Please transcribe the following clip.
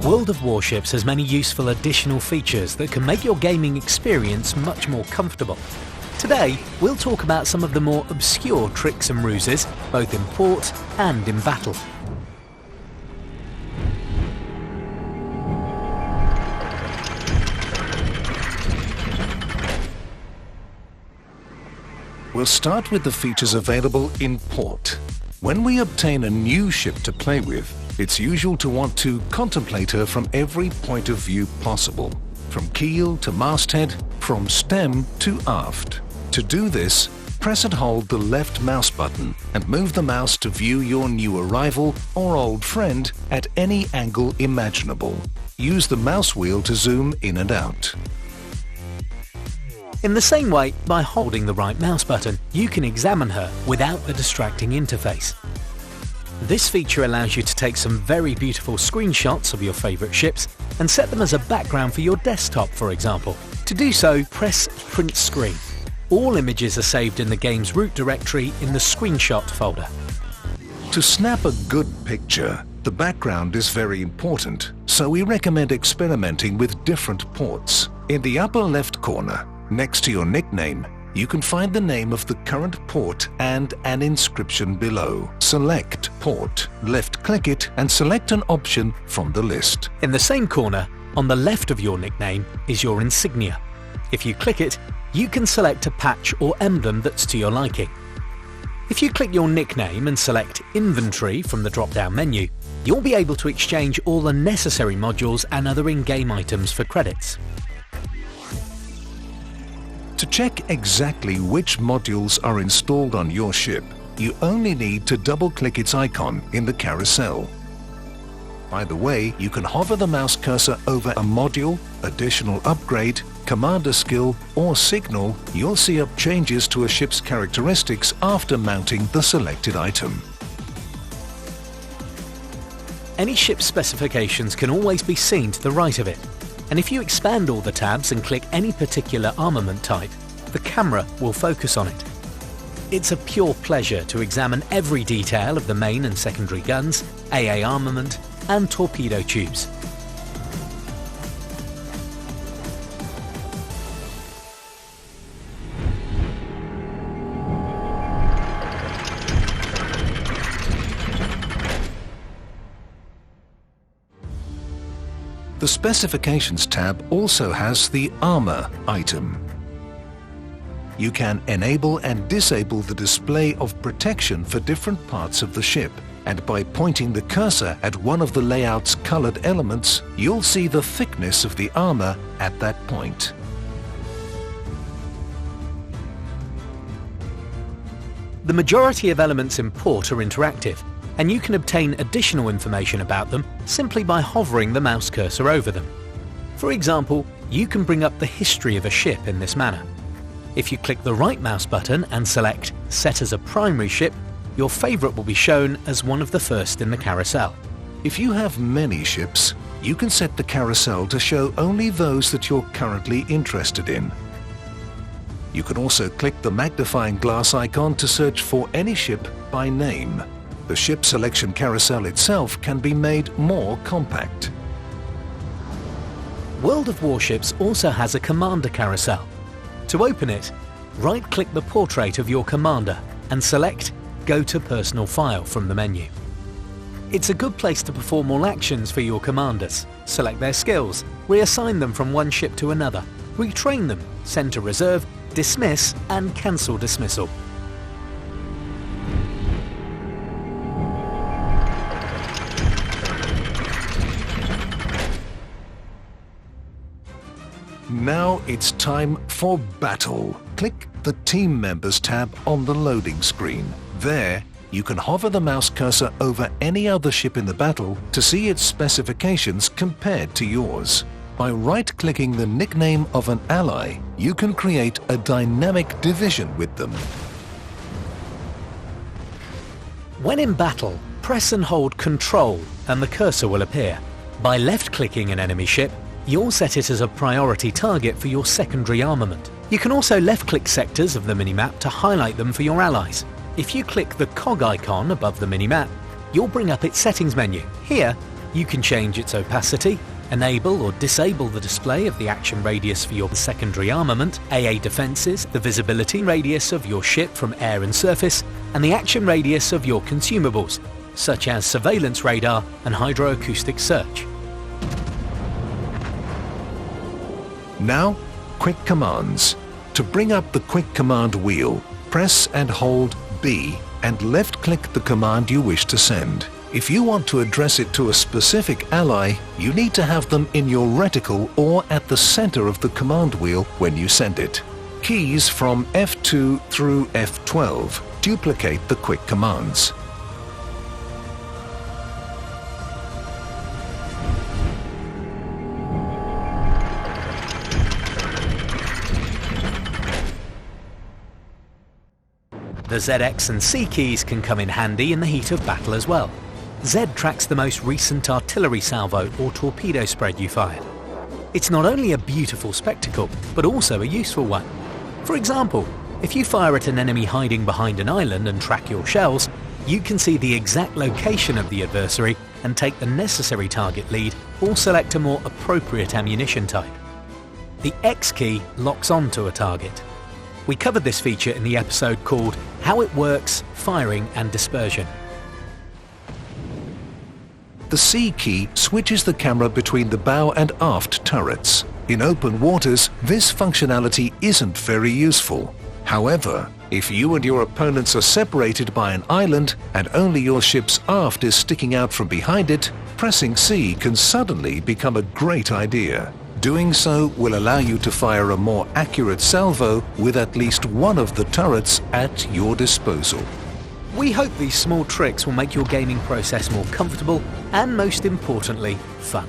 World of Warships has many useful additional features that can make your gaming experience much more comfortable. Today, we'll talk about some of the more obscure tricks and ruses, both in port and in battle. We'll start with the features available in port. When we obtain a new ship to play with, it's usual to want to contemplate her from every point of view possible, from keel to masthead, from stem to aft. To do this, press and hold the left mouse button and move the mouse to view your new arrival or old friend at any angle imaginable. Use the mouse wheel to zoom in and out. In the same way, by holding the right mouse button, you can examine her without a distracting interface. This feature allows you to take some very beautiful screenshots of your favourite ships and set them as a background for your desktop, for example. To do so, press Print Screen. All images are saved in the game's root directory in the Screenshot folder. To snap a good picture, the background is very important, so we recommend experimenting with different ports. In the upper left corner, next to your nickname, you can find the name of the current port and an inscription below. Select Port, left-click it and select an option from the list. In the same corner, on the left of your nickname, is your insignia. If you click it, you can select a patch or emblem that's to your liking. If you click your nickname and select Inventory from the drop-down menu, you'll be able to exchange all the necessary modules and other in-game items for credits. To check exactly which modules are installed on your ship, you only need to double-click its icon in the carousel. By the way, you can hover the mouse cursor over a module, additional upgrade, commander skill or signal. You'll see up changes to a ship's characteristics after mounting the selected item. Any ship's specifications can always be seen to the right of it. And if you expand all the tabs and click any particular armament type, the camera will focus on it. It's a pure pleasure to examine every detail of the main and secondary guns, AA armament, and torpedo tubes. The Specifications tab also has the Armor item. You can enable and disable the display of protection for different parts of the ship, and by pointing the cursor at one of the layout's colored elements, you'll see the thickness of the armor at that point. The majority of elements in port are interactive, and you can obtain additional information about them simply by hovering the mouse cursor over them. For example, you can bring up the history of a ship in this manner. If you click the right mouse button and select Set as a Primary Ship, your favourite will be shown as one of the first in the carousel. If you have many ships, you can set the carousel to show only those that you're currently interested in. You can also click the magnifying glass icon to search for any ship by name. The ship selection carousel itself can be made more compact. World of Warships also has a commander carousel. To open it, right-click the portrait of your commander and select Go to Personal File from the menu. It's a good place to perform all actions for your commanders, select their skills, reassign them from one ship to another, retrain them, send to reserve, dismiss and cancel dismissal. Now it's time for battle. Click the Team Members tab on the loading screen. There, you can hover the mouse cursor over any other ship in the battle to see its specifications compared to yours. By right-clicking the nickname of an ally, you can create a dynamic division with them. When in battle, press and hold Ctrl and the cursor will appear. By left-clicking an enemy ship, you'll set it as a priority target for your secondary armament. You can also left-click sectors of the minimap to highlight them for your allies. If you click the cog icon above the minimap, you'll bring up its settings menu. Here, You can change its opacity, enable or disable the display of the action radius for your secondary armament, AA defences, the visibility radius of your ship from air and surface, and the action radius of your consumables, such as surveillance radar and hydroacoustic search. Now, quick commands. To bring up the quick command wheel, press and hold B and left-click the command you wish to send. If you want to address it to a specific ally, you need to have them in your reticle or at the center of the command wheel when you send it. Keys from F2 through F12 duplicate the quick commands. The ZX and C keys can come in handy in the heat of battle as well. Z tracks the most recent artillery salvo or torpedo spread you fired. It's not only a beautiful spectacle, but also a useful one. For example, if you fire at an enemy hiding behind an island and track your shells, you can see the exact location of the adversary and take the necessary target lead or select a more appropriate ammunition type. The X key locks onto a target. We covered this feature in the episode called How It Works, Firing and Dispersion. The C key switches the camera between the bow and aft turrets. In open waters, this functionality isn't very useful. However, if you and your opponents are separated by an island and only your ship's aft is sticking out from behind it, pressing C can suddenly become a great idea. Doing so will allow you to fire a more accurate salvo with at least one of the turrets at your disposal. We hope these small tricks will make your gaming process more comfortable and, most importantly, fun.